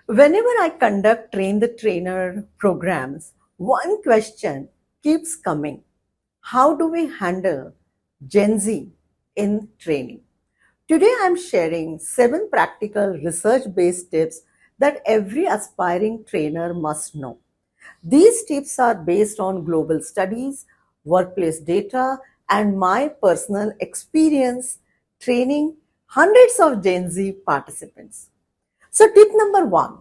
Whenever I conduct train the trainer programs, one question keeps coming. How do we handle Gen Z in training? Today I'm sharing 7 practical research based tips that every aspiring trainer must know. These tips are based on global studies, workplace data, and my personal experience training hundreds of Gen Z participants. So, tip number 1,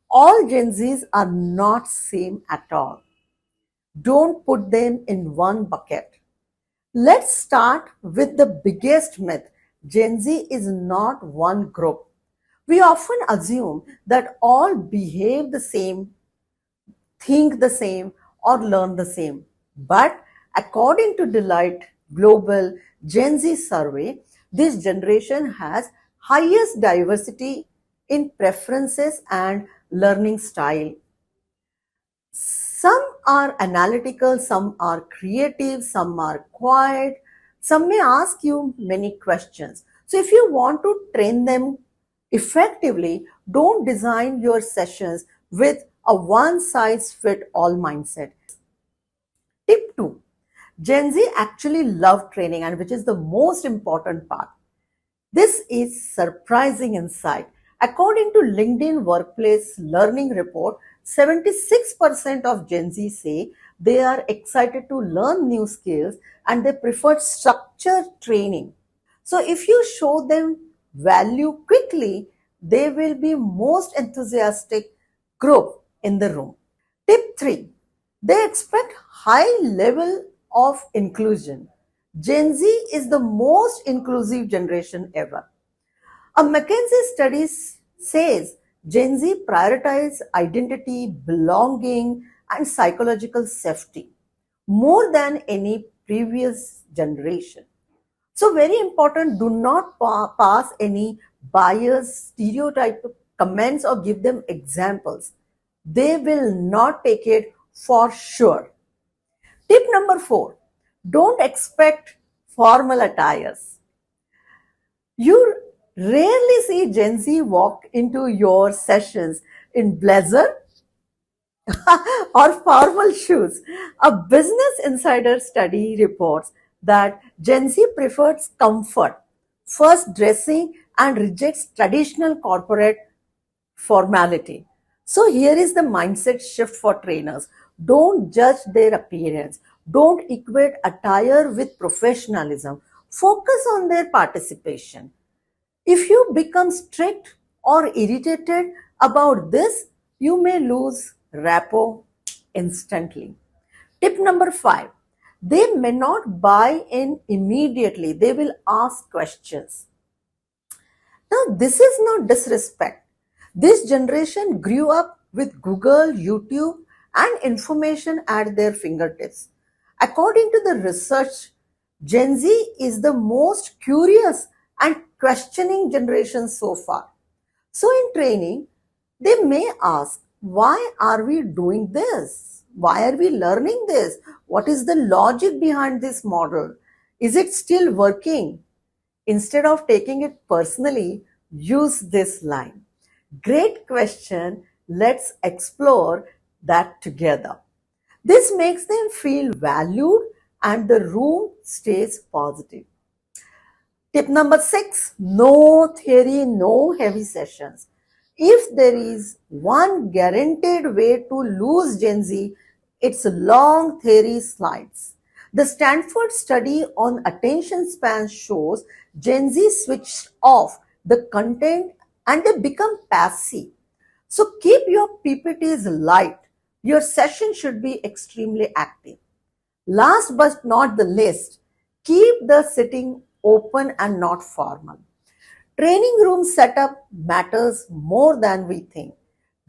all Gen Zs are not same at all. Don't put them in one bucket. Let's start with the biggest myth. Gen Z is not one group. We often assume that all behave the same, think the same, or learn the same. But according to Deloitte Global Gen Z survey, this generation has highest diversity in preferences and learning style. Some are analytical, some are creative, some are quiet, some may ask you many questions. So, if you want to train them effectively, don't design your sessions with a one size fit all mindset. Tip 2, Gen Z actually love training, and which is the most important part. This is surprising insight. According to LinkedIn Workplace Learning Report, 76% of Gen Z say they are excited to learn new skills and they prefer structured training. So if you show them value quickly, they will be most enthusiastic group in the room. Tip 3, they expect high level of inclusion. Gen Z is the most inclusive generation ever. A McKinsey study says Gen Z prioritize identity, belonging, and psychological safety more than any previous generation. So, very important, do not pass any bias, stereotype comments or give them examples. They will not take it for sure. Tip number 4, don't expect formal attires. You rarely see Gen Z walk into your sessions in blazer or formal shoes. A Business Insider study reports that Gen Z prefers comfort, first dressing, and rejects traditional corporate formality. So, here is the mindset shift for trainers. Don't judge their appearance, don't equate attire with professionalism, focus on their participation. If you become strict or irritated about this, you may lose rapport instantly. Tip number 5, they may not buy in immediately, they will ask questions. Now, this is not disrespect. This generation grew up with Google, YouTube, and information at their fingertips. According to the research, Gen Z is the most curious and questioning generation so far. So, in training, they may ask, why are we doing this? Why are we learning this? What is the logic behind this model? Is it still working? Instead of taking it personally, use this line. Great question. Let's explore that together. This makes them feel valued and the room stays positive. Tip number 6, no theory, no heavy sessions. If there is one guaranteed way to lose Gen Z, it's long theory slides. The Stanford study on attention span shows Gen Z switched off the content and they become passive. So keep your PPTs light. Your session should be extremely active. Last but not the least, keep the sitting open and not formal. Training room setup matters more than we think.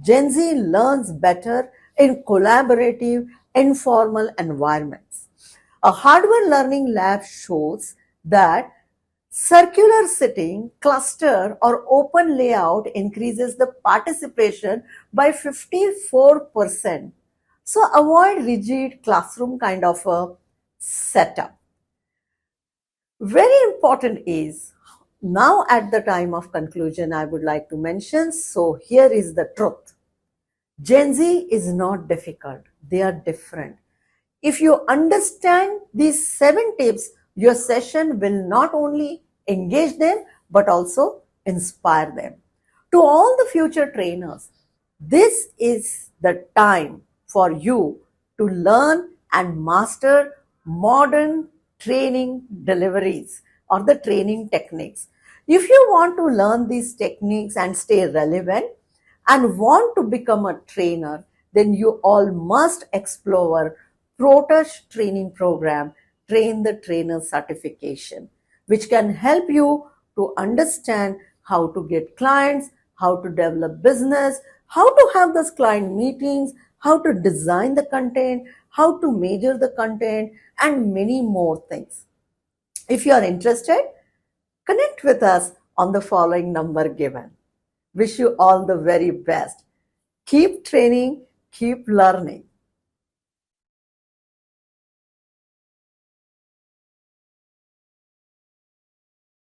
Gen Z learns better in collaborative, informal environments. A hardware learning lab shows that circular sitting, cluster, or open layout increases the participation by 54%. So avoid rigid classroom kind of a setup. Very important is Now, at the time of conclusion, I would like to mention, so here is the truth. Gen Z is not difficult. They are different. If you understand these 7 tips, your session will not only engage them, but also inspire them. To all the future trainers, this is the time for you to learn and master modern training deliveries or the training techniques. If you want to learn these techniques and stay relevant and want to become a trainer, then you all must explore Protouch training program, Train the Trainer certification, which can help you to understand how to get clients, how to develop business, how to have those client meetings, how to design the content, how to measure the content, and many more things. If you are interested, connect with us on the following number given. Wish you all the very best. Keep training, keep learning.